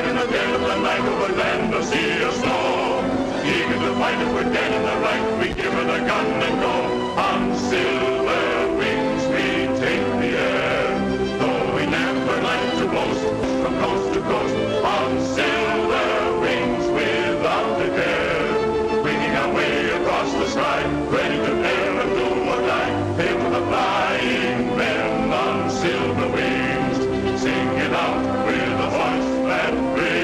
night in the dead of the night over land or sea or snow. Eager to fight if we're dead in the right, we give her the gun and go. On silver wings we take the air, though we never like to boast, from coast to coast. On silver wings without a care, winging our way across the sky, ready to dare and do or die. Hail to the flying men on silver wings, singing out with a voice that rings.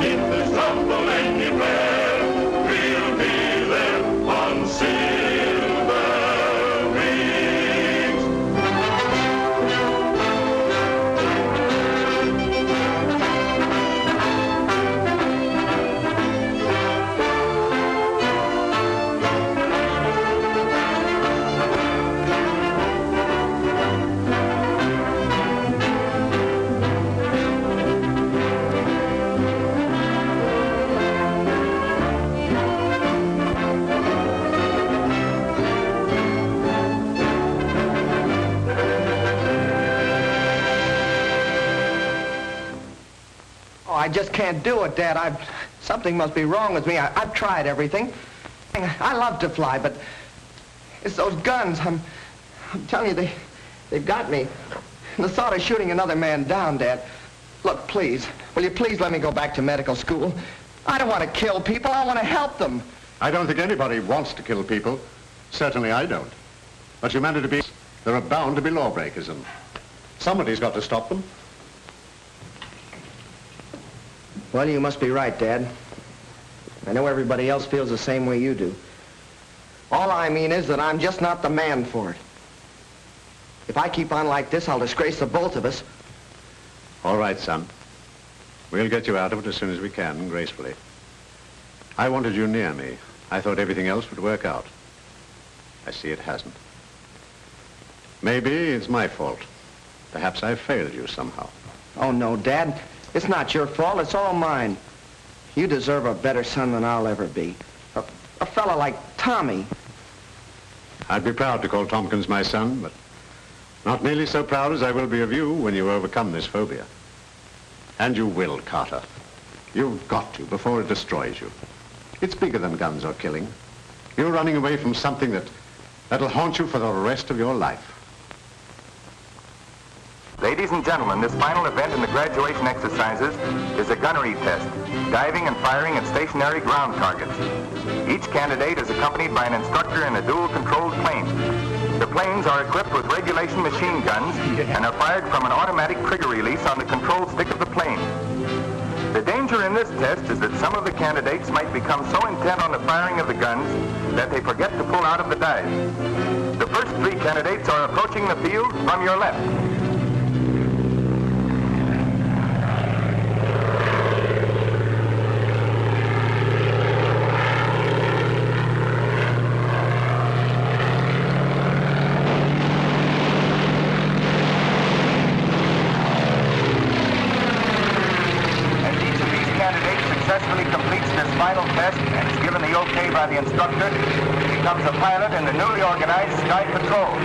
If there's trouble anywhere, we'll be there on silver wings. I just can't do it, Dad. Something must be wrong with me. I've tried everything. I love to fly, but it's those guns. I'm telling you, they've got me. And the thought of shooting another man down, Dad. Look, please, will you please let me go back to medical school? I don't want to kill people. I want to help them. I don't think anybody wants to kill people. Certainly I don't. But humanity, there are bound to be lawbreakers, and somebody's got to stop them. Well, you must be right, Dad. I know everybody else feels the same way you do. All I mean is that I'm just not the man for it. If I keep on like this, I'll disgrace the both of us. All right, son. We'll get you out of it as soon as we can, gracefully. I wanted you near me. I thought everything else would work out. I see it hasn't. Maybe it's my fault. Perhaps I failed you somehow. Oh, no, Dad. It's not your fault. It's all mine. You deserve a better son than I'll ever be. A fella like Tommy. I'd be proud to call Tompkins my son, but not nearly so proud as I will be of you when you overcome this phobia. And you will, Carter. You've got to before it destroys you. It's bigger than guns or killing. You're running away from something that'll haunt you for the rest of your life. Ladies and gentlemen, this final event in the graduation exercises is a gunnery test, diving and firing at stationary ground targets. Each candidate is accompanied by an instructor in a dual-controlled plane. The planes are equipped with regulation machine guns and are fired from an automatic trigger release on the control stick of the plane. The danger in this test is that some of the candidates might become so intent on the firing of the guns that they forget to pull out of the dive. The first three candidates are approaching the field from your left. By the instructor, he becomes a pilot in the newly organized Sky Patrol.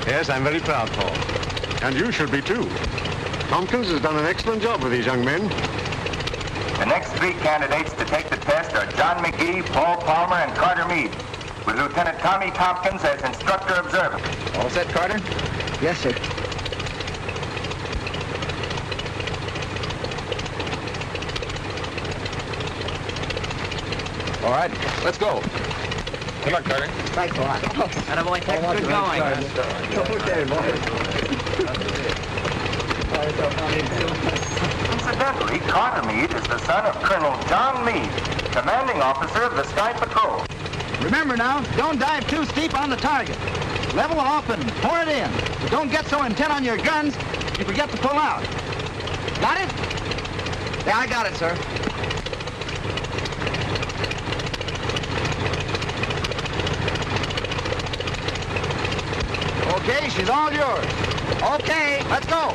Yes, I'm very proud, Paul. And you should be, too. Tompkins has done an excellent job with these young men. The next three candidates to take the test are John McGee, Paul Palmer, and Carter Meade, with Lieutenant Tommy Tompkins as instructor observer. All set, Carter? Yes, sir. All right, let's go. Good luck, Carter. Thanks a lot. Attaboy, Tex, good going. Okay, boy. Incidentally, Carter Meade is the son of Colonel John Meade, commanding officer of the Sky Patrol. Remember now, don't dive too steep on the target. Level off and pour it in. But don't get so intent on your guns you forget to pull out. Got it? Yeah, I got it, sir. Okay, she's all yours. Okay, let's go.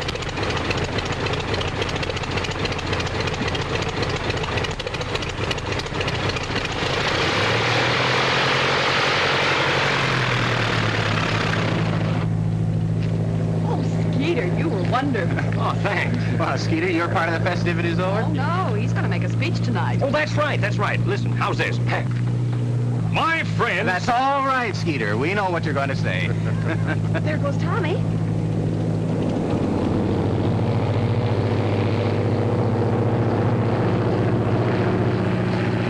Skeeter, you were wonderful. Oh, thanks. Well, Skeeter, your part of the festivities over? Oh, no, he's going to make a speech tonight. Oh, that's right, that's right. Listen, how's this? My friend... That's all right, Skeeter. We know what you're going to say. There goes Tommy.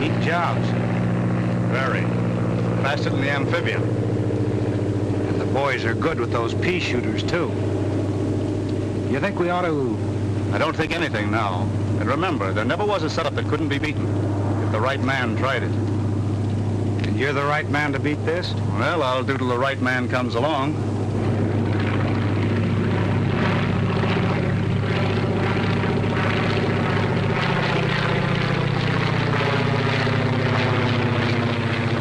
Neat jobs. Very. Faster than the amphibian. And the boys are good with those pea shooters, too. You think we ought to... I don't think anything now. And remember, there never was a setup that couldn't be beaten, if the right man tried it. And you're the right man to beat this? Well, I'll do till the right man comes along.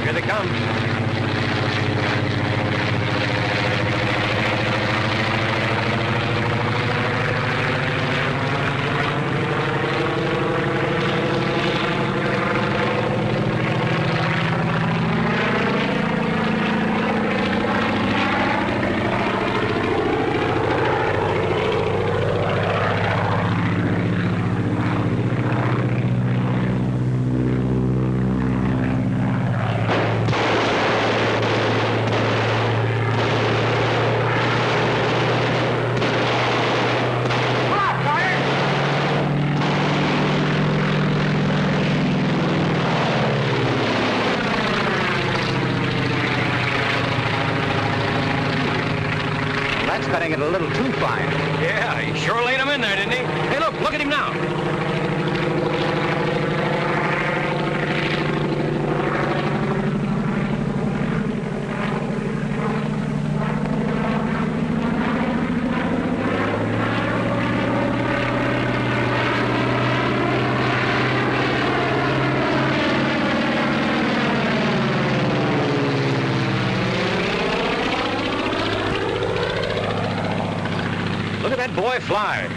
Here they come. Cutting it a little too fine. Yeah, he sure laid him in there, didn't he? Hey, look at him now. Look at that boy fly.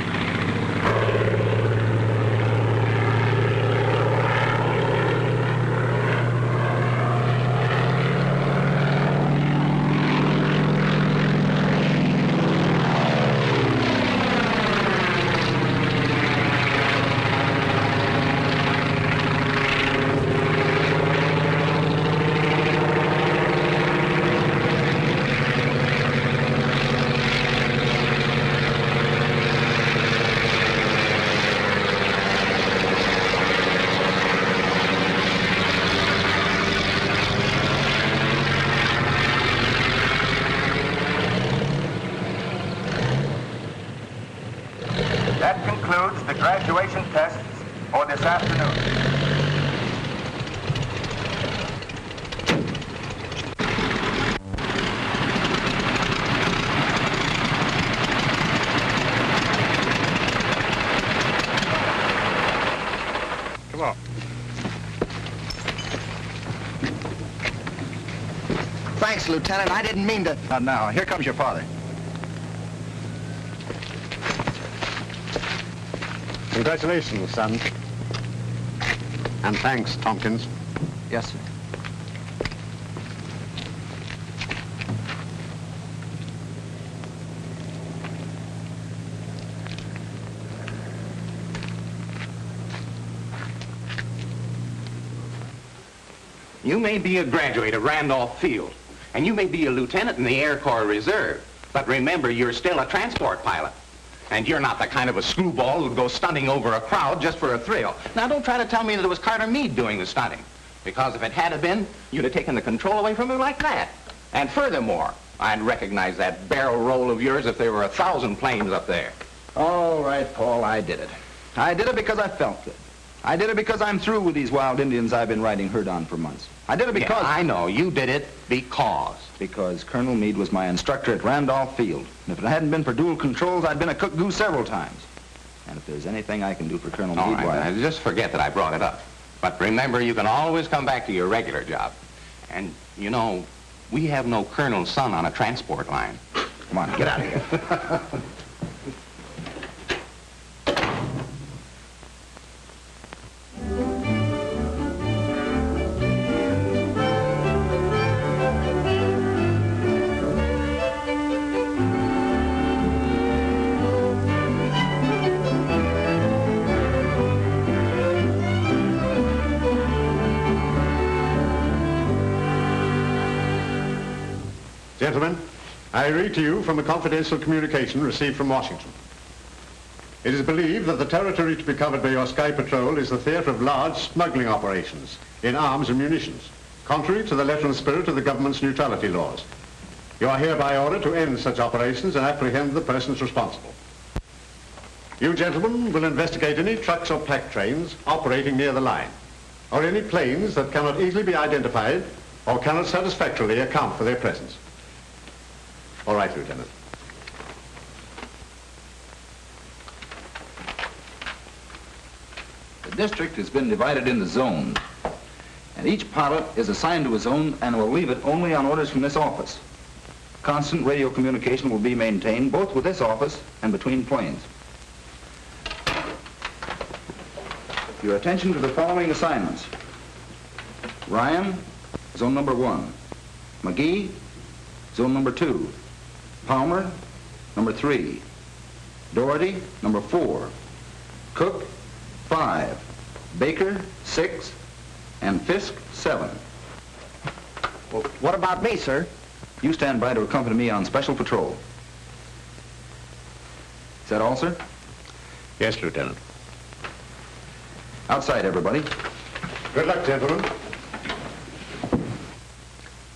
That concludes the graduation tests for this afternoon. Come on. Thanks, Lieutenant. I didn't mean to... Now, here comes your father. Congratulations, son. And thanks, Tompkins. Yes, sir. You may be a graduate of Randolph Field, and you may be a lieutenant in the Air Corps Reserve, but remember, you're still a transport pilot. And you're not the kind of a screwball who'd go stunting over a crowd just for a thrill. Now, don't try to tell me that it was Colonel Meade doing the stunting, because if it had been, you'd have taken the control away from him like that. And furthermore, I'd recognize that barrel roll of yours if there were 1,000 planes up there. All right, Paul, I did it. I did it because I felt good. I did it because I'm through with these wild Indians I've been riding herd on for months. I did it because... Yeah, I know. You did it because... Because Colonel Meade was my instructor at Randolph Field. And if it hadn't been for dual controls, I'd been a cook goose several times. And if there's anything I can do for Colonel All Meade, right, why... now, just forget that I brought it up. But remember, you can always come back to your regular job. And, you know, we have no colonel's son on a transport line. Come on, get out of here. Gentlemen, I read to you from a confidential communication received from Washington. It is believed that the territory to be covered by your Sky Patrol is the theater of large smuggling operations in arms and munitions, contrary to the letter and spirit of the government's neutrality laws. You are hereby ordered to end such operations and apprehend the persons responsible. You gentlemen will investigate any trucks or pack trains operating near the line, or any planes that cannot easily be identified or cannot satisfactorily account for their presence. All right, Lieutenant. The district has been divided into zones, and each pilot is assigned to a zone and will leave it only on orders from this office. Constant radio communication will be maintained both with this office and between planes. Your attention to the following assignments. Ryan, zone number 1. McGee, zone number 2. Palmer, number 3. Doherty, number 4. Cook, 5. Baker, 6. And Fisk, 7. Well, what about me, sir? You stand by to accompany me on special patrol. Is that all, sir? Yes, Lieutenant. Outside, everybody. Good luck, gentlemen.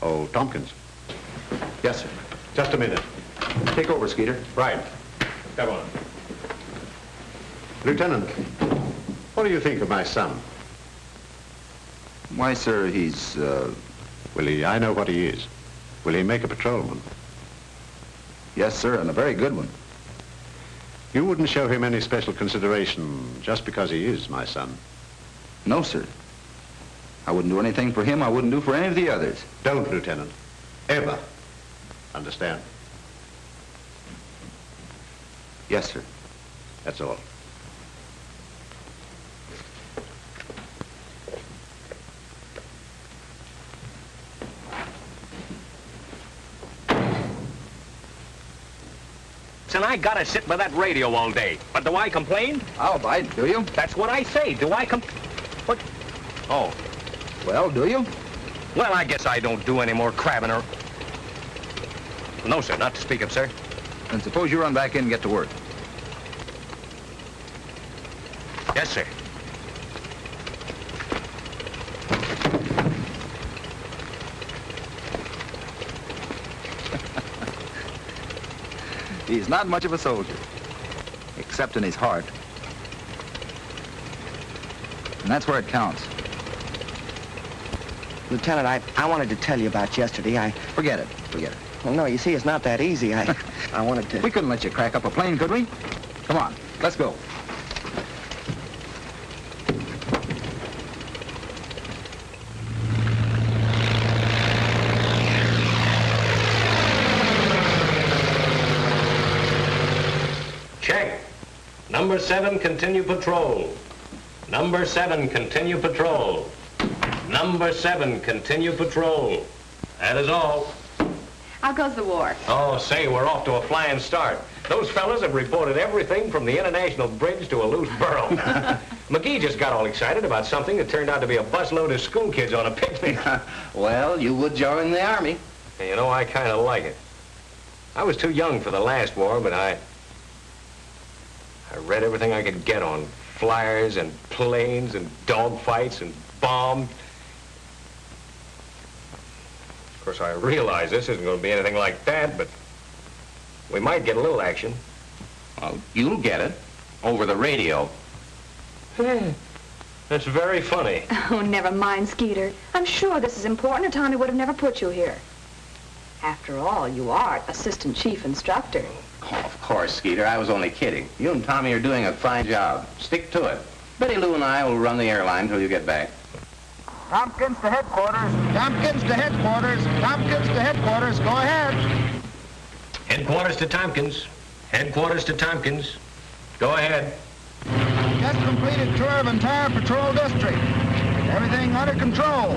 Oh, Tompkins. Yes, sir. Just a minute. Take over, Skeeter. Right. Come on. Lieutenant, what do you think of my son? Why, sir, he's, Will he, I know what he is. Will he make a patrolman? Yes, sir, and a very good one. You wouldn't show him any special consideration just because he is my son? No, sir. I wouldn't do anything for him I wouldn't do for any of the others. Don't, Lieutenant. Ever. Understand? Yes, sir. That's all. And I gotta sit by that radio all day. But do I complain? I'll abide, do you? That's what I say. Do I What? Oh. Well, do you? Well, I guess I don't do any more crabbing or... No, sir, not to speak of, sir. Then suppose you run back in and get to work. Yes, sir. He's not much of a soldier, except in his heart. And that's where it counts. Lieutenant, I wanted to tell you about yesterday. Forget it. Well, no, you see, it's not that easy. I wanted to... We couldn't let you crack up a plane, could we? Come on, let's go. Check. Number 7, continue patrol. Number 7, continue patrol. Number 7, continue patrol. That is all. How goes the war? Oh, say, we're off to a flying start. Those fellas have reported everything from the International Bridge to a loose burro. McGee just got all excited about something that turned out to be a busload of school kids on a picnic. Well, you would join the Army. And you know, I kind of like it. I was too young for the last war, but I read everything I could get on flyers and planes and dogfights and bombs. Of course, I realize this isn't going to be anything like that, but we might get a little action. Well, you'll get it. Over the radio. That's very funny. Oh, never mind, Skeeter. I'm sure this is important or Tommy would have never put you here. After all, you are assistant chief instructor. Oh, of course, Skeeter. I was only kidding. You and Tommy are doing a fine job. Stick to it. Betty Lou and I will run the airline until you get back. Tompkins to headquarters. Tompkins to headquarters. Tompkins to headquarters. Go ahead. Headquarters to Tompkins. Headquarters to Tompkins. Go ahead. Just completed tour of entire patrol district. Everything under control.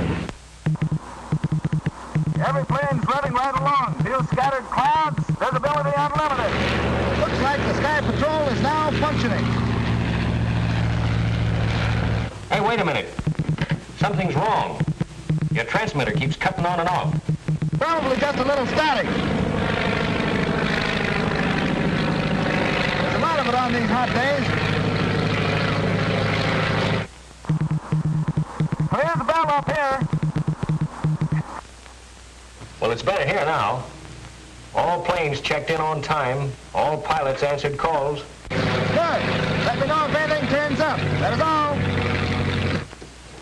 Every plane's running right along. Few scattered clouds. Visibility unlimited. Looks like the Sky Patrol is now functioning. Hey, wait a minute. Something's wrong. Your transmitter keeps cutting on and off. Probably just a little static. There's a lot of it on these hot days. Clear the bell up here. Well, it's better here now. All planes checked in on time. All pilots answered calls. Good. Let me know if anything turns up. That is all.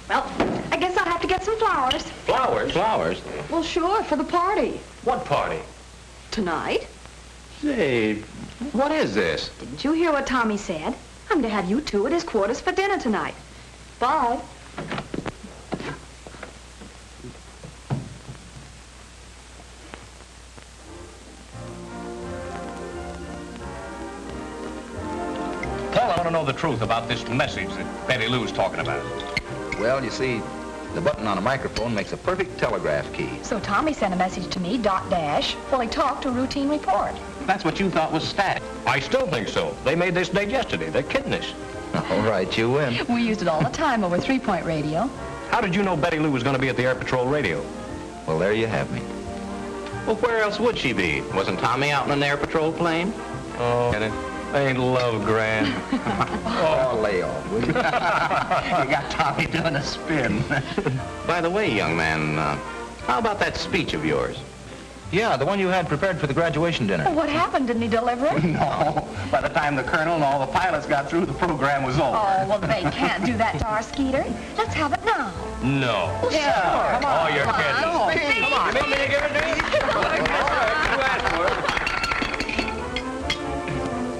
Well, I guess I'll have to get some flowers. Flowers? Flowers? Well, sure, for the party. What party? Tonight. Say, what is this? Didn't you hear what Tommy said? I'm to have you two at his quarters for dinner tonight. Bye. Paul, I want to know the truth about this message that Betty Lou's talking about. Well, you see, the button on a microphone makes a perfect telegraph key. So Tommy sent a message to me, dot dash, while he talked a routine report. That's what you thought was static. I still think so. They made this date yesterday. They're kidding us. All right, you win. We used it all the time over 3-point radio. How did you know Betty Lou was going to be at the Air Patrol radio? Well, there you have me. Well, where else would she be? Wasn't Tommy out in an air patrol plane? Oh, and it ain't love grand. Oh, lay off, will you? You got Tommy doing a spin. By the way, young man, how about that speech of yours? Yeah, the one you had prepared for the graduation dinner. Well, what happened? Didn't he deliver it? No. By the time the colonel and all the pilots got through, the program was over. Oh, well, they can't do that to our Skeeter. Let's have it now. No. Well, sure. Come on. Oh, you're kidding. Come on. You mean me to give it to you? All right, you asked for it.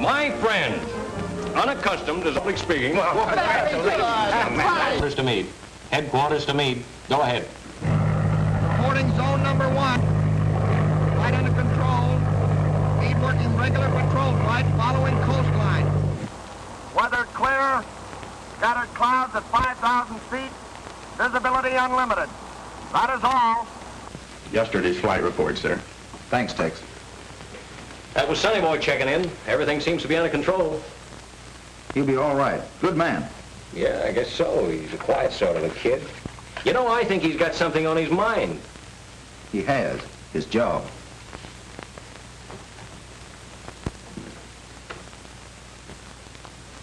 My friend, unaccustomed to public speaking. Headquarters to Meade. Headquarters to Meade. Go ahead. Reporting zone number 1. Flight under control. Meade working regular patrol flight following coastline. Weather clear. Scattered clouds at 5,000 feet. Visibility unlimited. That is all. Yesterday's flight report, sir. Thanks, Tex. That was Sonny Boy checking in. Everything seems to be under control. He'll be all right. Good man. Yeah, I guess so. He's a quiet sort of a kid. You know, I think he's got something on his mind. He has. His job.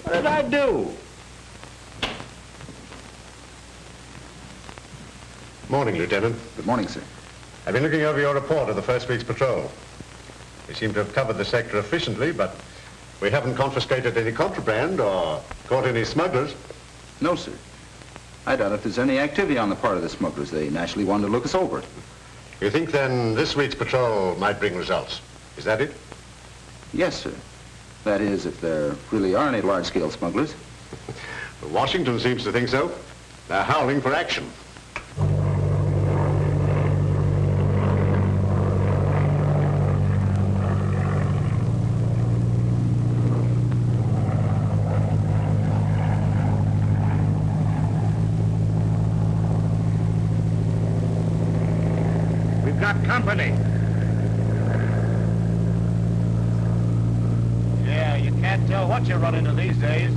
What did I do? Morning, Lieutenant. Good morning, sir. I've been looking over your report of the first week's patrol. We seem to have covered the sector efficiently, but we haven't confiscated any contraband or caught any smugglers. No, sir. I doubt if there's any activity on the part of the smugglers. They naturally wanted to look us over. You think then this week's patrol might bring results? Is that it? Yes, sir. That is, if there really are any large-scale smugglers. Washington seems to think so. They're howling for action. We've got company. Yeah, you can't tell what you run into these days.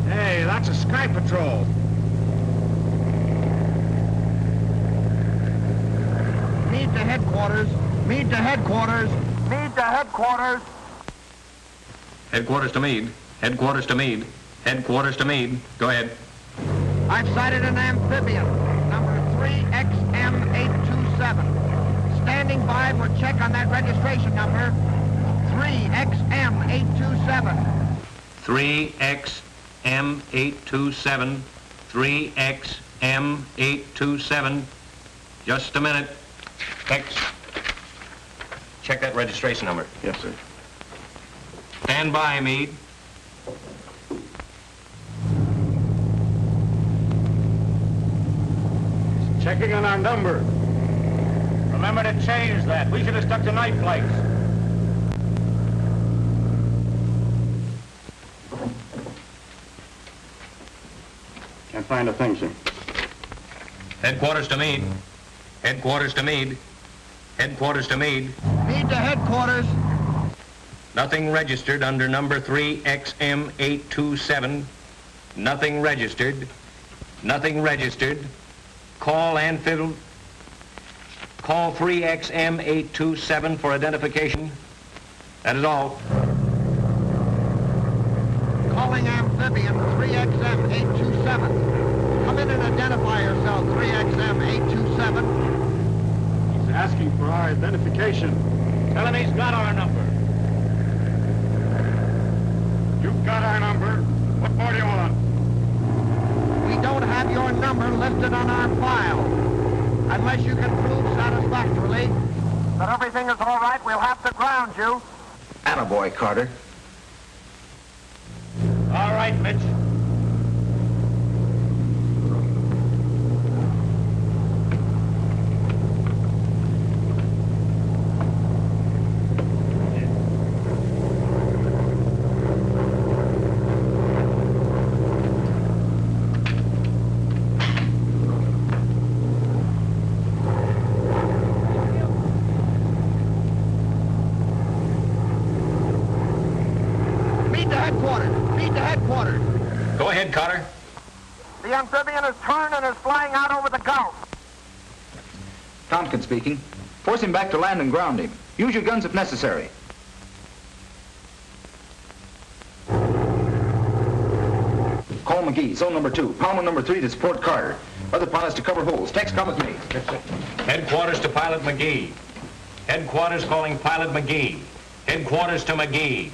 Hey, that's a Sky Patrol. Meade to headquarters. Meade to headquarters. Meade to headquarters. Headquarters to Meade. Headquarters to Meade. Headquarters to Meade. Go ahead. I've sighted an amphibian, number 3XM827. Standing by for check on that registration number. 3XM827. 3XM827. 3XM827. Just a minute. X. Check that registration number. Yes, sir. Stand by, Meade. Checking on our number. Remember to change that. We should have stuck to night flights. Can't find a thing, sir. Headquarters to Meade. Headquarters to Meade. Headquarters to Meade. Meade to headquarters. Nothing registered under number 3XM827. Nothing registered. Nothing registered. Call Anfield. Call 3XM827 for identification. That is all. Calling amphibian 3XM827. Come in and identify yourself, 3XM827. He's asking for our identification. Tell him he's got our number. You've got our number. What more do you want? We don't have your number listed on our file. Unless you can prove satisfactorily that everything is all right, we'll have to ground you. Attaboy, Carter. All right, Mitch. Go ahead, Carter. The amphibian is turned and is flying out over the Gulf. Tompkins speaking. Force him back to land and ground him. Use your guns if necessary. Call McGee, zone number 2. Palmer number 3 to support Carter. Other pilots to cover holes. Text, come with me. Headquarters to Pilot McGee. Headquarters calling Pilot McGee. Headquarters to McGee.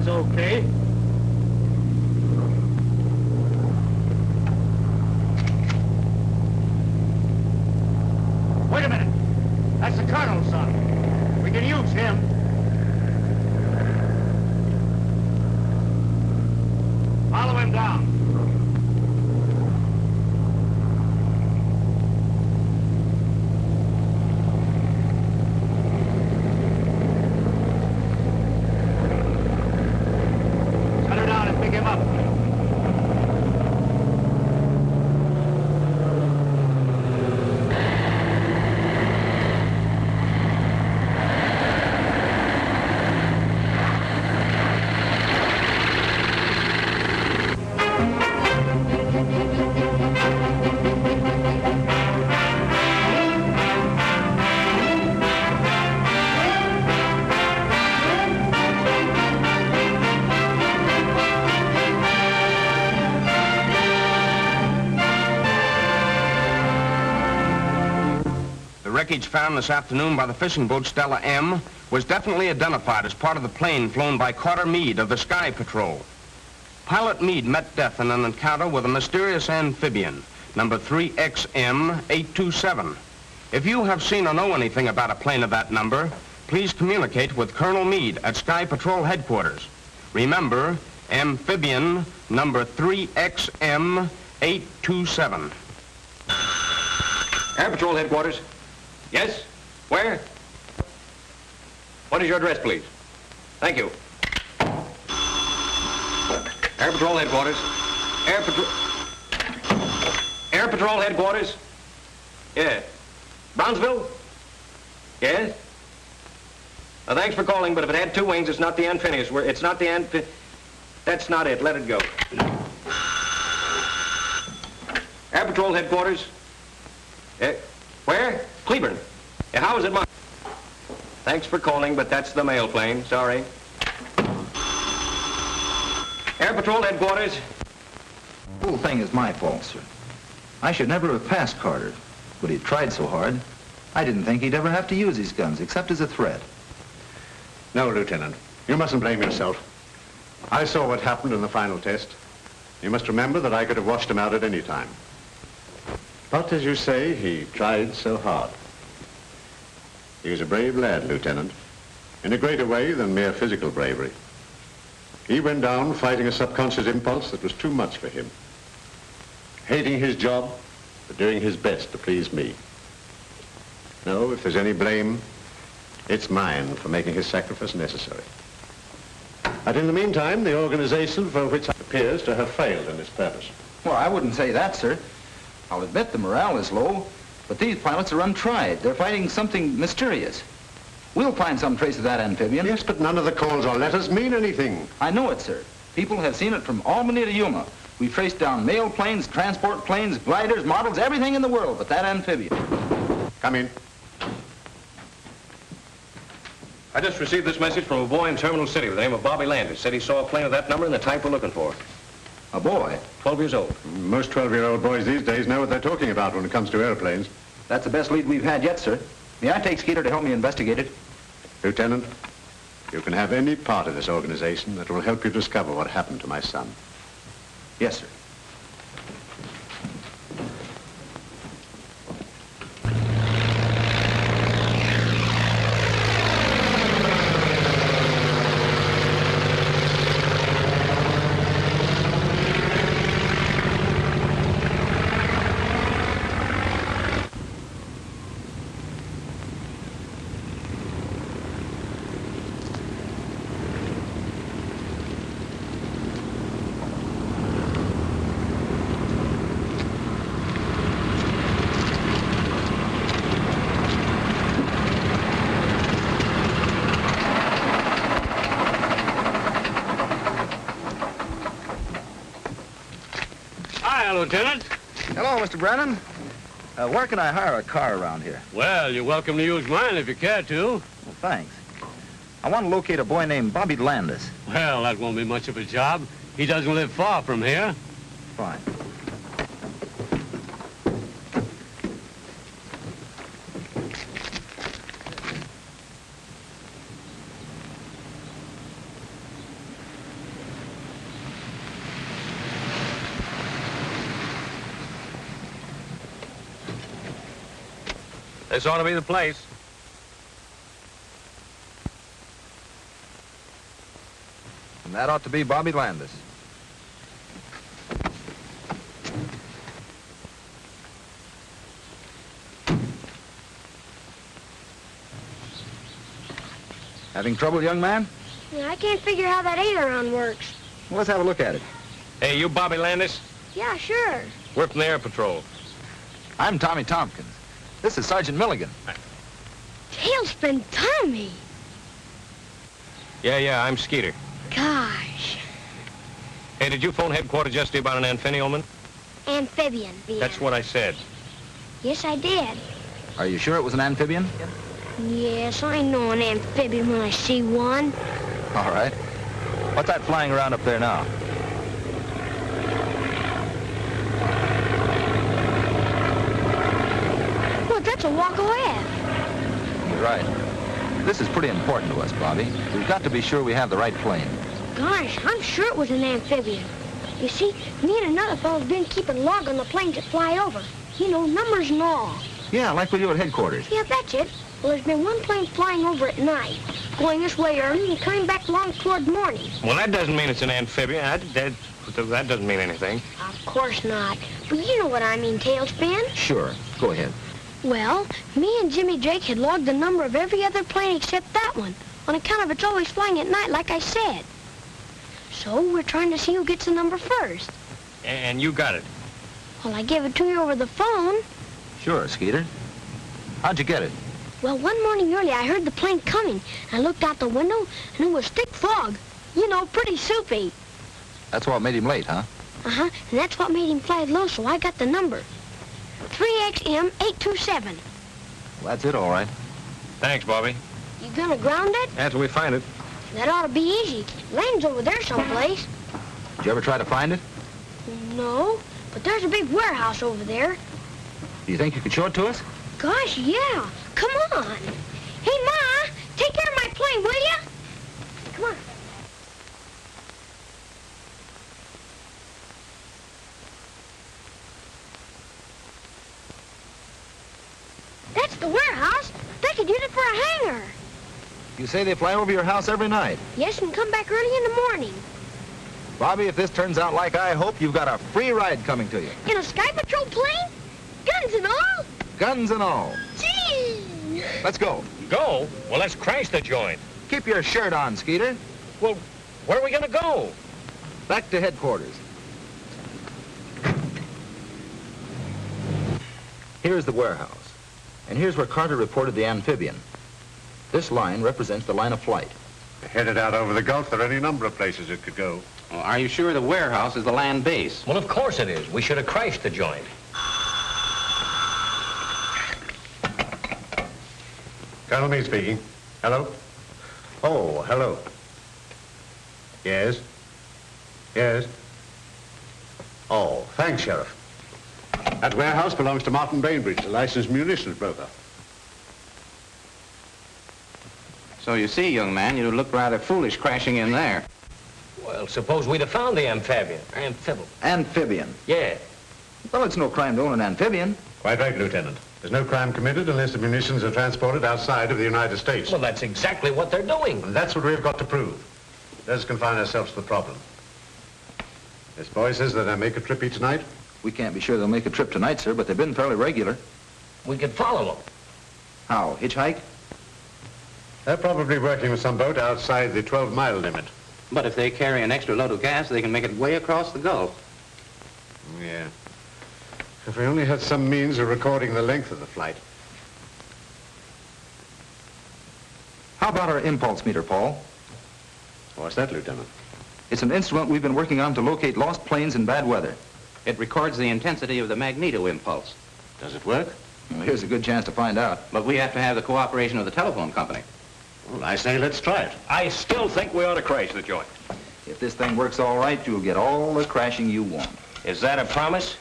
Okay. Wait a minute. That's the Colonel's son. We can use him. Follow him down. The wreckage found this afternoon by the fishing boat Stella M was definitely identified as part of the plane flown by Colonel Meade of the Sky Patrol. Pilot Meade met death in an encounter with a mysterious amphibian, number 3XM827. If you have seen or know anything about a plane of that number, please communicate with Colonel Meade at Sky Patrol headquarters. Remember, amphibian number 3XM827. Air Patrol headquarters. Yes? Where? What is your address, please? Thank you. Air Patrol headquarters. Air Patrol headquarters. Yeah. Brownsville? Yes? Thanks for calling, but if it had two wings, it's not the amphibious. It's not the amphibious. That's not it. Let it go. Air Patrol headquarters. Where? Cleburne. Yeah, how is it, Mark? Thanks for calling, but that's the mail plane. Sorry. Air Patrol headquarters. The whole thing is my fault, sir. I should never have passed Carter, but he tried so hard. I didn't think he'd ever have to use his guns, except as a threat. No, Lieutenant. You mustn't blame yourself. I saw what happened in the final test. You must remember that I could have washed him out at any time. But, as you say, he tried so hard. He was a brave lad, Lieutenant, in a greater way than mere physical bravery. He went down fighting a subconscious impulse that was too much for him. Hating his job, but doing his best to please me. No, if there's any blame, it's mine for making his sacrifice necessary. But in the meantime, the organization for which it appears to have failed in its purpose. Well, I wouldn't say that, sir. I'll admit the morale is low, but these pilots are untried. They're fighting something mysterious. We'll find some trace of that amphibian. Yes, but none of the calls or letters mean anything. I know it, sir. People have seen it from Albany to Yuma. We've traced down mail planes, transport planes, gliders, models, everything in the world but that amphibian. Come in. I just received this message from a boy in Terminal City with the name of Bobby Landis. Said he saw a plane of that number and the type we're looking for. A boy? 12 years old. Most 12-year-old boys these days know what they're talking about when it comes to airplanes. That's the best lead we've had yet, sir. May I take Skeeter to help me investigate it? Lieutenant, you can have any part of this organization that will help you discover what happened to my son. Yes, sir. Lieutenant. Hello, Mr. Brennan. Where can I hire a car around here? Well, you're welcome to use mine if you care to. Well, thanks. I want to locate a boy named Bobby Landis. Well, that won't be much of a job. He doesn't live far from here. Fine. This ought to be the place. And that ought to be Bobby Landis. Having trouble, young man? Yeah, I can't figure how that aileron works. Well, let's have a look at it. Hey, you Bobby Landis? Yeah, sure. We're from the Air Patrol. I'm Tommy Thompson. This is Sergeant Milligan. Tailspin Tommy. Yeah, I'm Skeeter. Gosh. Hey, did you phone headquarters yesterday about an amphibian? Amphibian. That's what I said. Yes, I did. Are you sure it was an amphibian? Yes, I know an amphibian when I see one. All right. What's that flying around up there now? Look, that's a walk away. You're right. This is pretty important to us, Bobby. We've got to be sure we have the right plane. Gosh, I'm sure it was an amphibian. You see, me and another fellow's been keeping log on the planes that fly over. You know, numbers and all. Yeah, like we do at headquarters. Yeah, that's it. Well, there's been one plane flying over at night, going this way early and coming back long toward morning. Well, that doesn't mean it's an amphibian. That doesn't mean anything. Of course not. But you know what I mean, Tailspin. Sure. Go ahead. Well, me and Jimmy Drake had logged the number of every other plane except that one, on account of it's always flying at night, like I said. So we're trying to see who gets the number first. And you got it. Well, I gave it to you over the phone. Sure, Skeeter. How'd you get it? Well, one morning early, I heard the plane coming. I looked out the window, and it was thick fog. You know, pretty soupy. That's what made him late, huh? Uh-huh, and that's what made him fly low, so I got the number. 3XM827. Well, that's it, all right. Thanks, Bobby. You gonna ground it? After we find it. That ought to be easy. Land's over there someplace. Did you ever try to find it? No, but there's a big warehouse over there. Do you think you could show it to us? Gosh, yeah. Come on. Hey, Ma, take care of my plane, will you? Come on. That's the warehouse. They could use it for a hangar. You say they fly over your house every night. Yes, and come back early in the morning. Bobby, if this turns out like I hope, you've got a free ride coming to you. In a Sky Patrol plane? Guns and all? Guns and all. Gee! Let's go. Go? Well, let's crash the joint. Keep your shirt on, Skeeter. Well, where are we gonna go? Back to headquarters. Here's the warehouse. And here's where Carter reported the amphibian. This line represents the line of flight. Headed out over the Gulf, there are any number of places it could go. Well, are you sure the warehouse is the land base? Well, of course it is. We should have crashed the joint. Colonel Meade speaking. Hello? Oh, hello. Yes? Yes? Oh, thanks, Sheriff. That warehouse belongs to Martin Bainbridge, a licensed munitions broker. So you see, young man, you look rather foolish crashing in there. Well, suppose we'd have found the amphibian. Amphibian? Yeah. Well, it's no crime to own an amphibian. Quite right, Lieutenant. There's no crime committed unless the munitions are transported outside of the United States. Well, that's exactly what they're doing. And that's what we've got to prove. Let us confine ourselves to the problem. This boy says that I make a trip each night. We can't be sure they'll make a trip tonight, sir, but they've been fairly regular. We could follow them. How, hitchhike? They're probably working with some boat outside the 12-mile limit. But if they carry an extra load of gas, they can make it way across the Gulf. Yeah. If we only had some means of recording the length of the flight. How about our impulse meter, Paul? What's that, Lieutenant? It's an instrument we've been working on to locate lost planes in bad weather. It records the intensity of the magneto impulse. Does it work? Well, here's a good chance to find out. But we have to have the cooperation of the telephone company. Well, I say let's try it. I still think we ought to crash the joint. If this thing works all right, you'll get all the crashing you want. Is that a promise?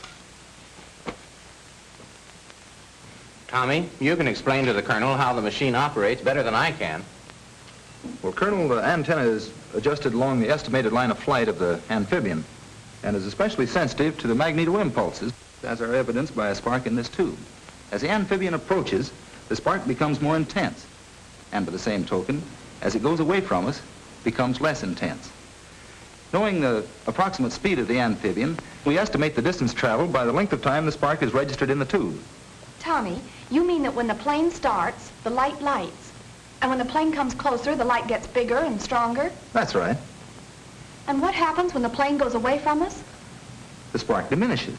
Tommy, you can explain to the Colonel how the machine operates better than I can. Well, Colonel, the antenna is adjusted along the estimated line of flight of the amphibian and is especially sensitive to the magneto impulses, as are evidenced by a spark in this tube. As the amphibian approaches, the spark becomes more intense, and by the same token, as it goes away from us, becomes less intense. Knowing the approximate speed of the amphibian, we estimate the distance traveled by the length of time the spark is registered in the tube. Tommy, you mean that when the plane starts, the light lights, and when the plane comes closer, the light gets bigger and stronger? That's right. And what happens when the plane goes away from us? The spark diminishes.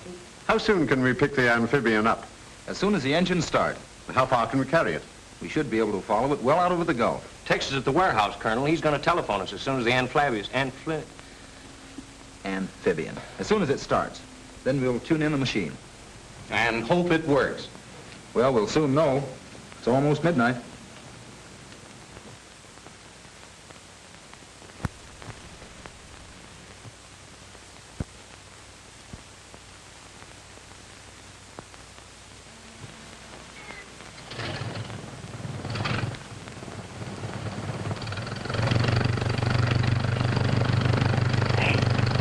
How soon can we pick the amphibian up? As soon as the engines start. How far can we carry it? We should be able to follow it well out over the Gulf. Tex is at the warehouse, Colonel. He's going to telephone us as soon as the amphibious... Amphibian. As soon as it starts. Then we'll tune in the machine. And hope it works. Well, we'll soon know. It's almost midnight.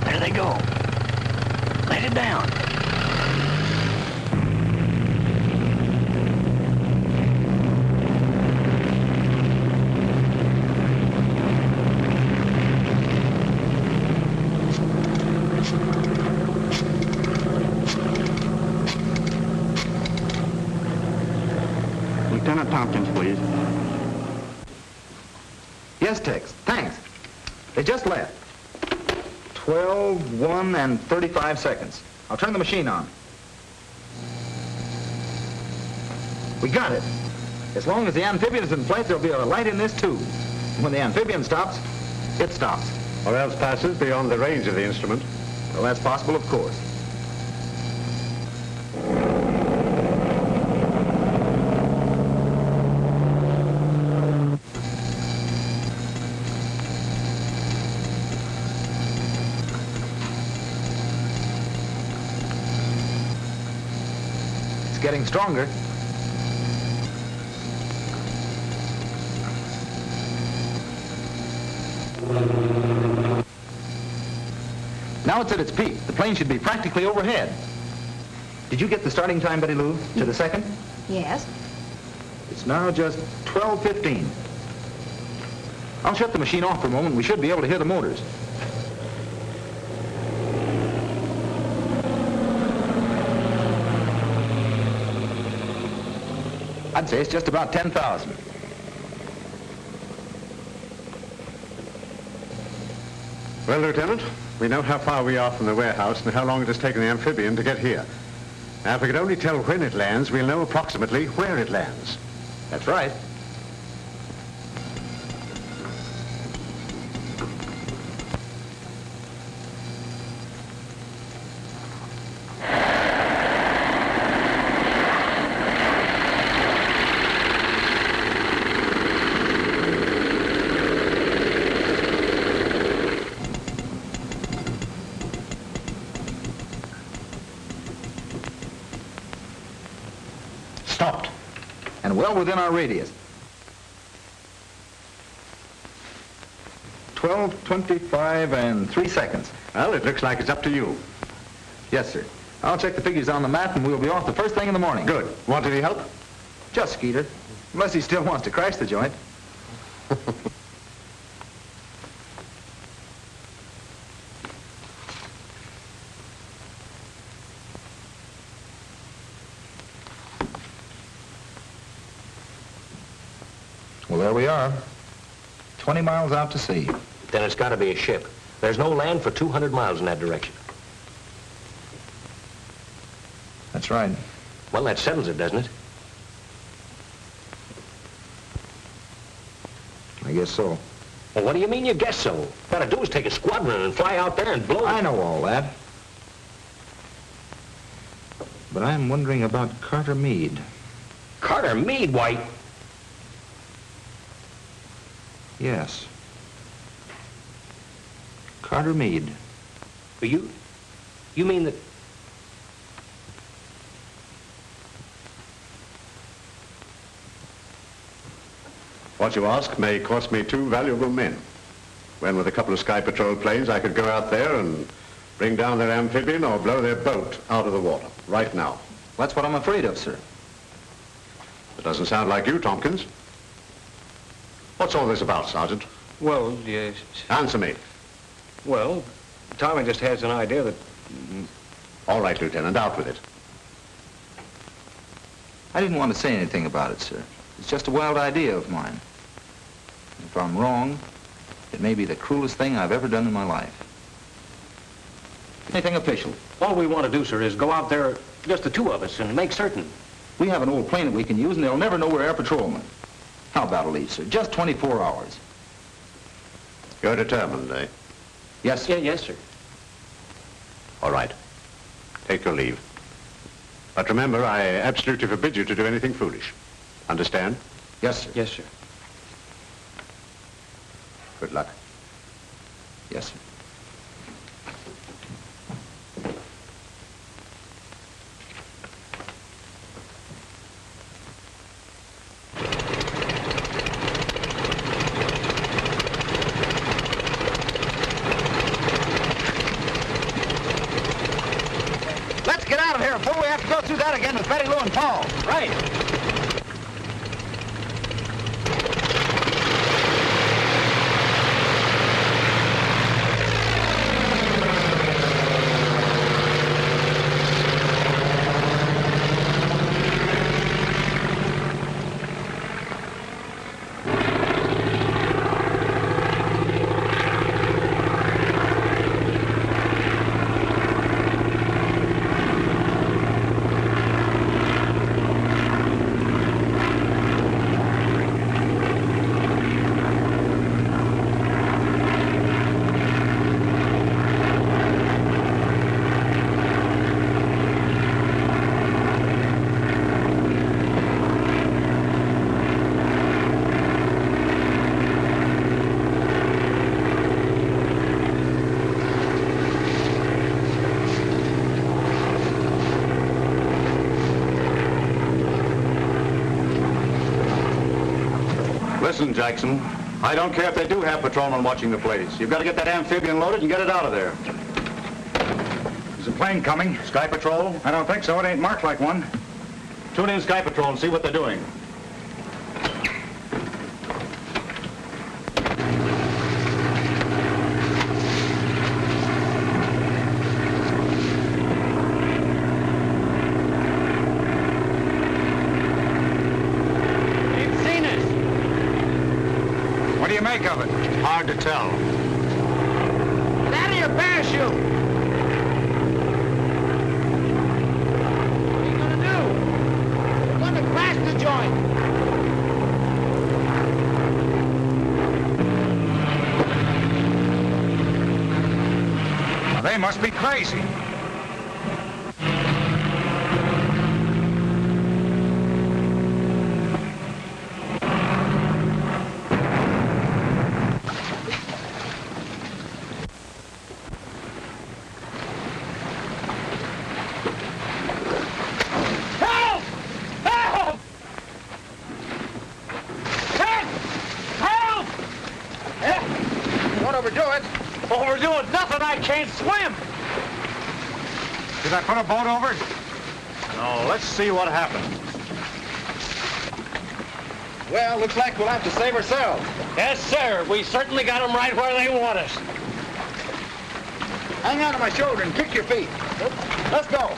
There they go. Let it down. Lieutenant Tompkins, please. Yes, Tex. Thanks. They just left. 12, 1, and 35 seconds. I'll turn the machine on. We got it. As long as the amphibian is in place, there'll be a light in this tube. When the amphibian stops, it stops. Or else passes beyond the range of the instrument. Well, that's possible, of course. It's getting stronger. Now it's at its peak. The plane should be practically overhead. Did you get the starting time, Betty Lou, to the second? Yes. It's now just 12:15. I'll shut the machine off for a moment. We should be able to hear the motors. I'd say it's just about 10,000. Well, Lieutenant, we know how far we are from the warehouse and how long it has taken the amphibian to get here. Now, if we could only tell when it lands, we'll know approximately where it lands. That's right. Stopped. And well within our radius. 12:25 and 3 seconds. Well, it looks like it's up to you. Yes, sir. I'll check the figures on the map and we'll be off the first thing in the morning. Good. Want any help? Just Skeeter. Unless he still wants to crash the joint. Well, there we are. 20 miles out to sea. Then it's got to be a ship. There's no land for 200 miles in that direction. That's right. Well, that settles it, doesn't it? I guess so. Well, what do you mean you guess so? What you gotta do is take a squadron and fly out there and blow... I know all that. But I'm wondering about Carter Meade. Carter Meade, White? Yes. Carter Meade. But you mean that... What you ask may cost me 2 valuable men. When with a couple of Sky Patrol planes, I could go out there and bring down their amphibian or blow their boat out of the water, right now. That's what I'm afraid of, sir. It doesn't sound like you, Tompkins. What's all this about, Sergeant? Well, yes... Answer me. Well, Tommy just has an idea that... All right, Lieutenant, out with it. I didn't want to say anything about it, sir. It's just a wild idea of mine. If I'm wrong, it may be the cruelest thing I've ever done in my life. Anything official. All we want to do, sir, is go out there, just the two of us, and make certain. We have an old plane that we can use, and they'll never know we're air patrolmen. How about a leave, sir? Just 24 hours. You're determined, eh? Yes, sir. Yeah, yes, sir. All right. Take your leave. But remember, I absolutely forbid you to do anything foolish. Understand? Yes, sir. Yes, sir. Good luck. Yes, sir. Let's get out of here before we have to go through that again with Betty Lou and Paul. Right. Listen, Jackson, I don't care if they do have patrolmen watching the place. You've got to get that amphibian loaded and get it out of there. There's a plane coming. Sky Patrol? I don't think so. It ain't marked like one. Tune in Sky Patrol and see what they're doing. Make of it? Hard to tell. Get out of your parachute! What are you gonna do? We're gonna crash the joint! Well, they must be crazy. Overdoing nothing, I can't swim! Did I put a boat over? No, let's see what happens. Well, looks like we'll have to save ourselves. Yes, sir. We certainly got them right where they want us. Hang on to my shoulder and kick your feet. Let's go.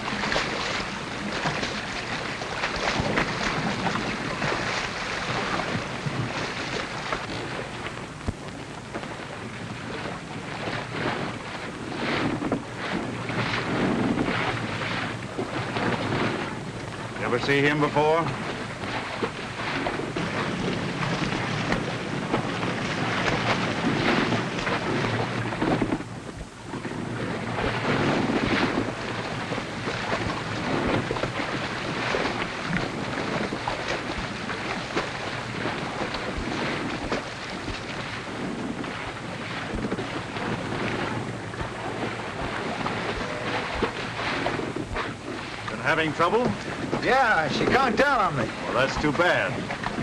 Ever see him before? Been having trouble? Yeah, she conked down on me. Well, that's too bad.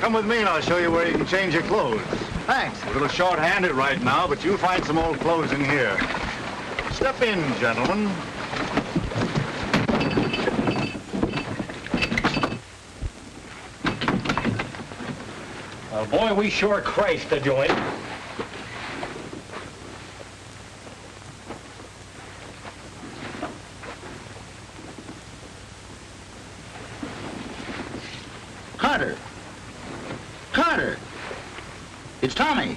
Come with me and I'll show you where you can change your clothes. Thanks. We're a little short-handed right now, but you'll find some old clothes in here. Step in, gentlemen. Well, boy, we sure crashed the joint. Carter! Carter! It's Tommy!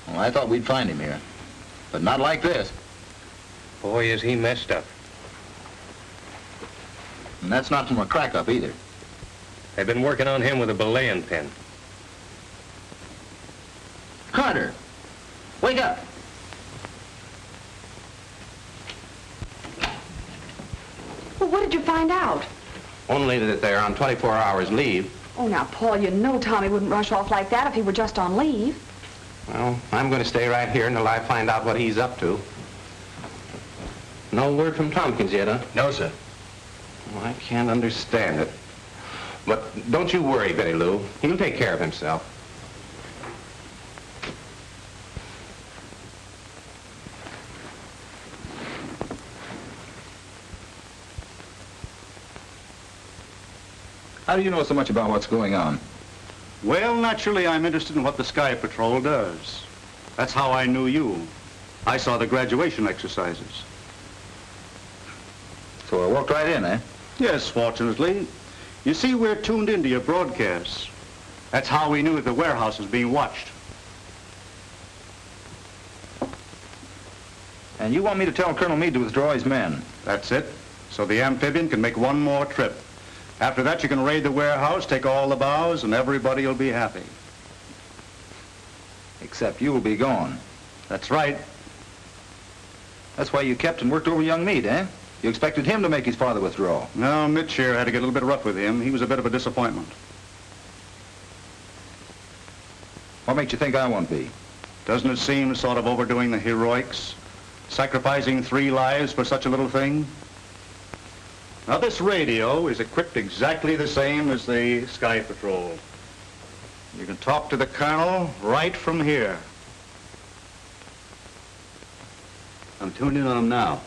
Well, I thought we'd find him here. But not like this. Boy, is he messed up. And that's not from a crack-up either. They've been working on him with a belaying pin. Carter! Wake up! Well, what did you find out? Only that they're on 24 hours leave. Oh, now, Paul, you know Tommy wouldn't rush off like that if he were just on leave. Well, I'm going to stay right here until I find out what he's up to. No word from Tompkins yet, huh? No, sir. Well, I can't understand it. But don't you worry, Betty Lou. He'll take care of himself. How do you know so much about what's going on? Well, naturally, I'm interested in what the Sky Patrol does. That's how I knew you. I saw the graduation exercises. So I walked right in, eh? Yes, fortunately. You see, we're tuned into your broadcasts. That's how we knew that the warehouse was being watched. And you want me to tell Colonel Meade to withdraw his men? That's it. So the amphibian can make one more trip. After that, you can raid the warehouse, take all the bows, and everybody will be happy. Except you'll be gone. That's right. That's why you kept and worked over young Meade, eh? You expected him to make his father withdraw. No, Mitch here had to get a little bit rough with him. He was a bit of a disappointment. What makes you think I won't be? Doesn't it seem sort of overdoing the heroics? Sacrificing 3 lives for such a little thing? Now, this radio is equipped exactly the same as the Sky Patrol. You can talk to the Colonel right from here. I'm tuned in on him now.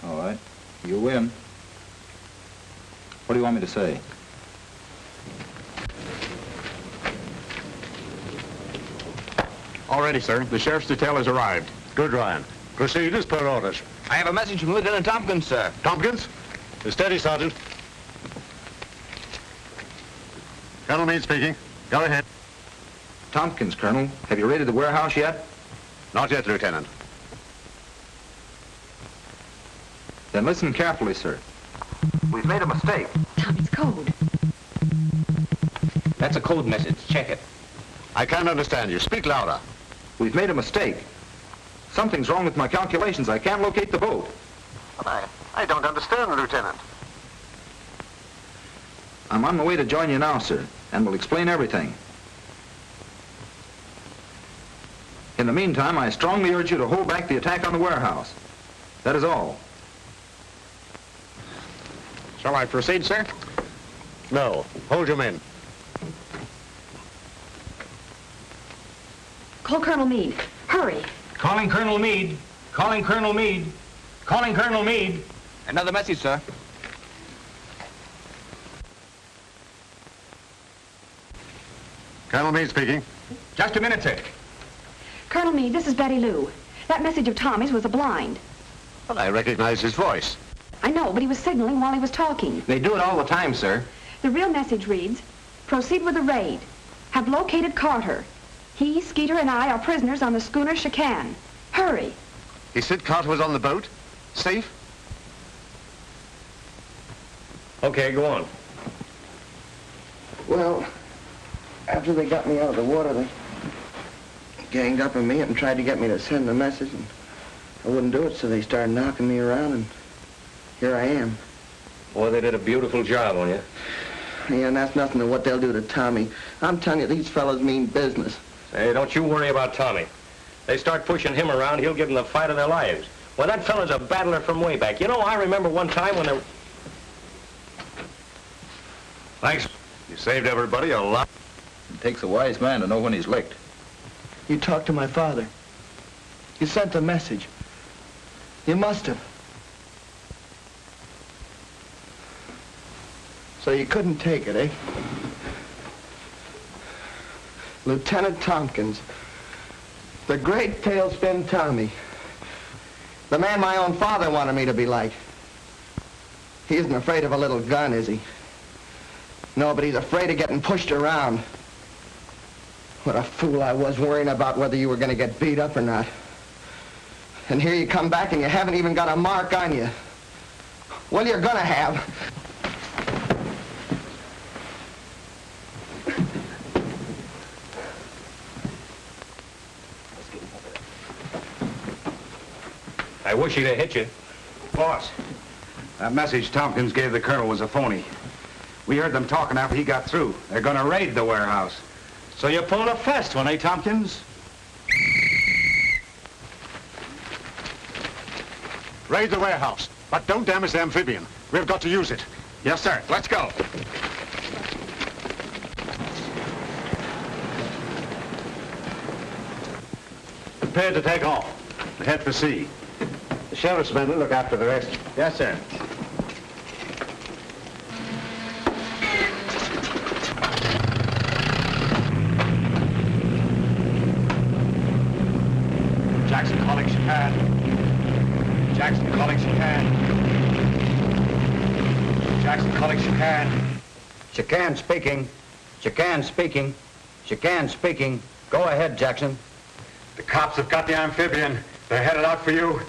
All right. You win. What do you want me to say? All ready, sir. The sheriff's detail has arrived. Good, Ryan. Proceed as per orders. I have a message from Lieutenant Tompkins, sir. Tompkins? Steady, Sergeant. Colonel Meade speaking. Go ahead. Tompkins, Colonel. Have you raided the warehouse yet? Not yet, Lieutenant. Then listen carefully, sir. We've made a mistake. Tommy's code. That's a code message. Check it. I can't understand you. Speak louder. We've made a mistake. Something's wrong with my calculations. I can't locate the boat. I don't understand, Lieutenant. I'm on my way to join you now, sir, and will explain everything. In the meantime, I strongly urge you to hold back the attack on the warehouse. That is all. Shall I proceed, sir? No. Hold your men. Call Colonel Meade. Hurry. Calling Colonel Meade. Calling Colonel Meade. Calling Colonel Meade. Another message, sir. Colonel Meade speaking. Just a minute, sir. Colonel Meade, this is Betty Lou. That message of Tommy's was a blind. Well, I recognize his voice. I know, but he was signaling while he was talking. They do it all the time, sir. The real message reads, proceed with the raid. Have located Carter. He, Skeeter, and I are prisoners on the schooner Chican. Hurry. He said Carter was on the boat? Safe? Okay, go on. Well, after they got me out of the water, they ganged up on me and tried to get me to send the message, and I wouldn't do it, so they started knocking me around, and here I am. Boy, they did a beautiful job on you. Yeah, and that's nothing to what they'll do to Tommy. I'm telling you, these fellas mean business. Hey, don't you worry about Tommy. They start pushing him around, he'll give them the fight of their lives. Well, that fella's a battler from way back. You know, I remember one time when there... Thanks. You saved everybody a lot. It takes a wise man to know when he's licked. You talked to my father. You sent the message. You must have. So you couldn't take it, eh? Lieutenant Tompkins, the great Tailspin Tommy, the man my own father wanted me to be like. He isn't afraid of a little gun, is he? No, but he's afraid of getting pushed around. What a fool I was worrying about whether you were going to get beat up or not. And here you come back and you haven't even got a mark on you. Well, you're going to have. I wish he'd have hit you. Boss, that message Tompkins gave the Colonel was a phony. We heard them talking after he got through. They're gonna raid the warehouse. So you pulled a fast one, eh, Tompkins? Raid the warehouse, but don't damage the amphibian. We've got to use it. Yes, sir. Let's go. Prepare to take off. We head for sea. The sheriff's men will look after the rest. Yes, sir. Jackson calling Chican. Jackson calling Chican. Jackson calling Chican. Chican speaking. Chican speaking. Chican speaking. Go ahead, Jackson. The cops have got the amphibian. They're headed out for you.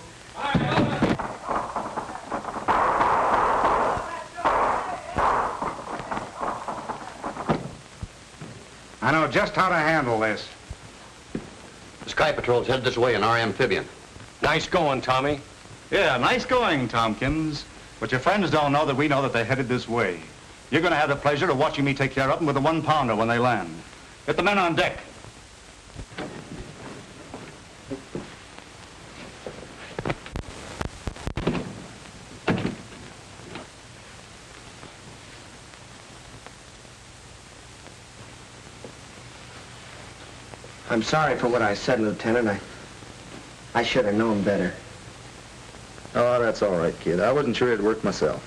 I know just how to handle this. The Sky Patrol's headed this way in our amphibian. Nice going, Tommy. Yeah, nice going, Tompkins. But your friends don't know that we know that they're headed this way. You're going to have the pleasure of watching me take care of them with a 1-pounder when they land. Get the men on deck. I'm sorry for what I said, Lieutenant. I should have known better. Oh, that's all right, kid. I wasn't sure it'd work myself.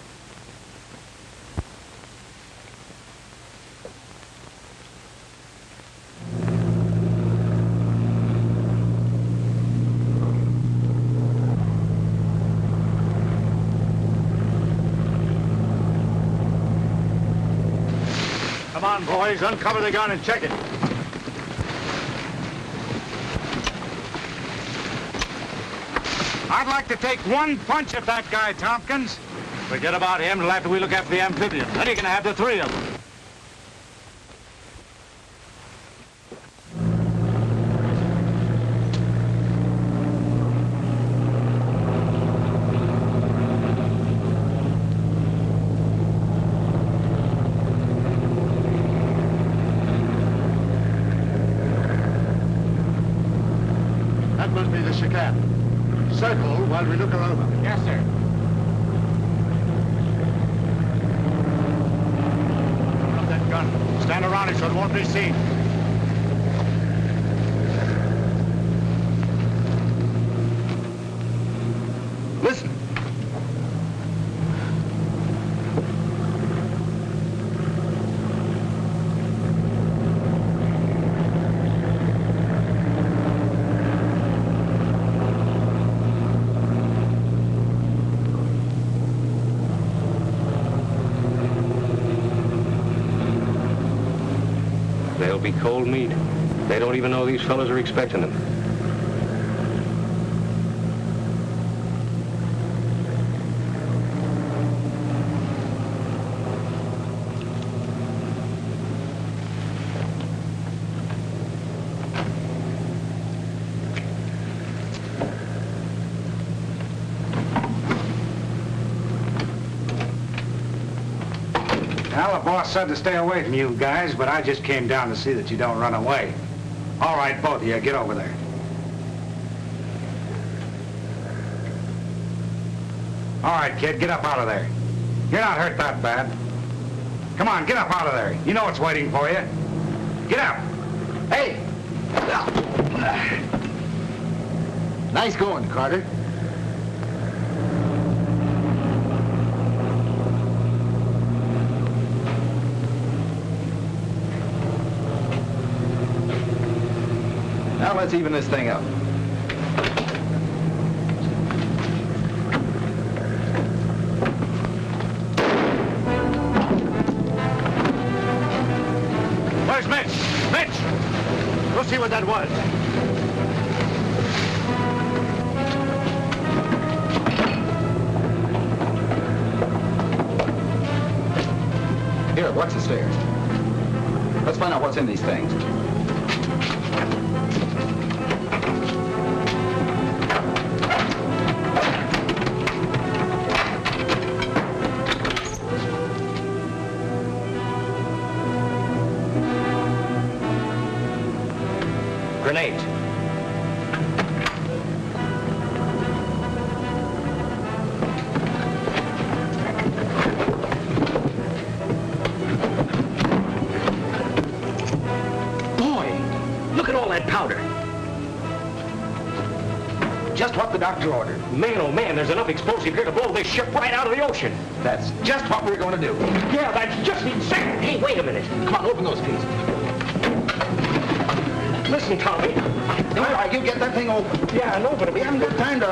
Come on, boys. Uncover the gun and check it. I'd like to take one punch at that guy, Tompkins. Forget about him until after we look after the amphibian. Then you're going to have the 3 of them. That must be the chicane. Circle while we look her over. Yes, sir. Drop that gun. Stand around it so it won't be seen. Listen. They'll be cold meat. They don't even know these fellas are expecting them. Well, the boss said to stay away from you guys, but I just came down to see that you don't run away. All right, both of you, get over there. All right, kid, get up out of there. You're not hurt that bad. Come on, get up out of there. You know what's waiting for you. Get up. Hey! Nice going, Carter. Now let's even this thing up. Where's Mitch? Mitch! Go see what that was. Here, watch the stairs. Let's find out what's in these things. Grenades. Boy, look at all that powder. Just what the doctor ordered. Man, oh man, there's enough explosive here to blow this ship right out of the ocean. That's just what we're going to do. Yeah, that's just insane. Hey, wait a minute. Come on, open those pieces. Listen, Tommy. All right, you get that thing open. Yeah, no, but We haven't got time to...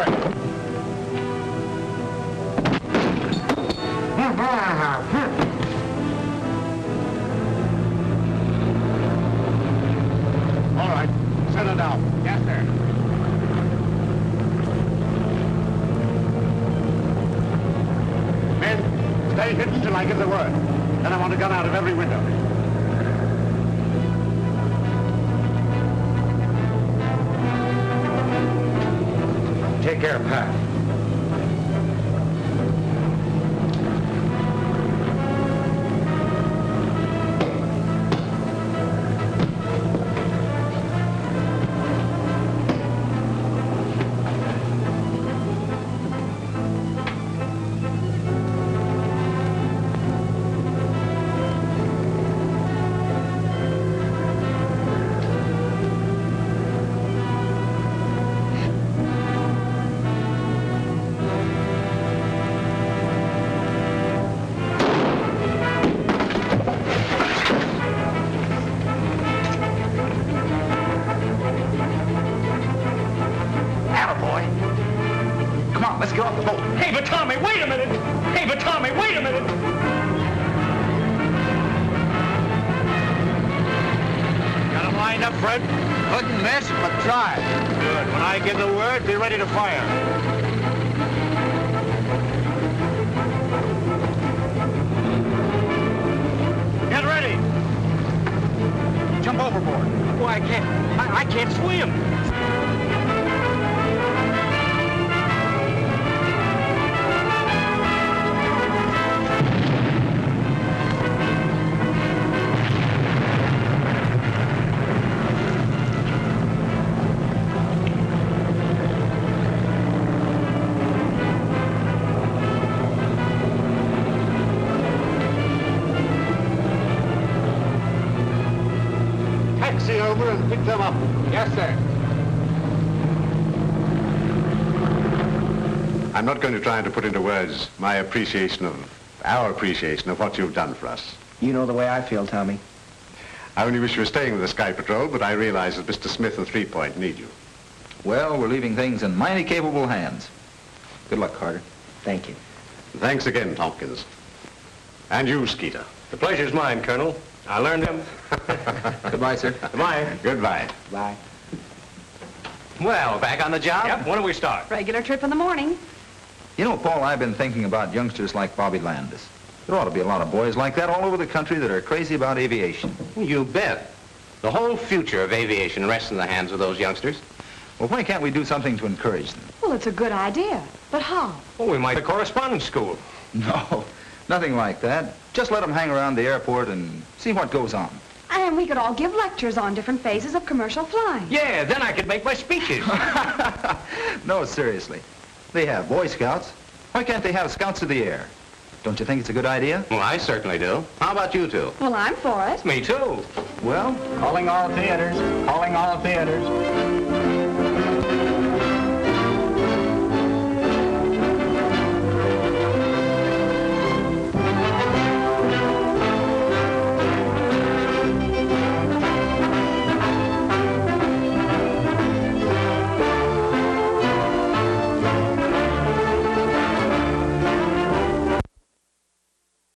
All right, settle down. Yes, sir. Men, stay hidden till I give the word. Then I want a gun out of every window. Take care, Pat. Come on, let's get off the boat. Hey, but Tommy, wait a minute! Hey, but Tommy, wait a minute! Got him lined up, Fred? Couldn't miss, but try. Good. When I give the word, be ready to fire. Get ready. Jump overboard. Well, I can't swim. Taxi over and pick them up. Yes, sir. I'm not going to try to put into words our appreciation of what you've done for us. You know the way I feel, Tommy. I only wish you were staying with the Sky Patrol, but I realize that Mr. Smith and 3 Point need you. Well, we're leaving things in mighty capable hands. Good luck, Carter. Thank you. Thanks again, Tompkins. And you, Skeeter. The pleasure's mine, Colonel. I learned him. Goodbye, sir. Goodbye. Goodbye. Bye. Well, back on the job? Yep, when do we start? Regular trip in the morning. You know, Paul, I've been thinking about youngsters like Bobby Landis. There ought to be a lot of boys like that all over the country that are crazy about aviation. You bet. The whole future of aviation rests in the hands of those youngsters. Well, why can't we do something to encourage them? Well, it's a good idea. But how? Well, we might have correspondence school. No, nothing like that. Just let them hang around the airport and see what goes on. And we could all give lectures on different phases of commercial flying. Yeah, then I could make my speeches. No, seriously. They have Boy Scouts. Why can't they have Scouts of the Air? Don't you think it's a good idea? Well, I certainly do. How about you two? Well, I'm for it. Me too. Well, Calling all theaters. Calling all theaters.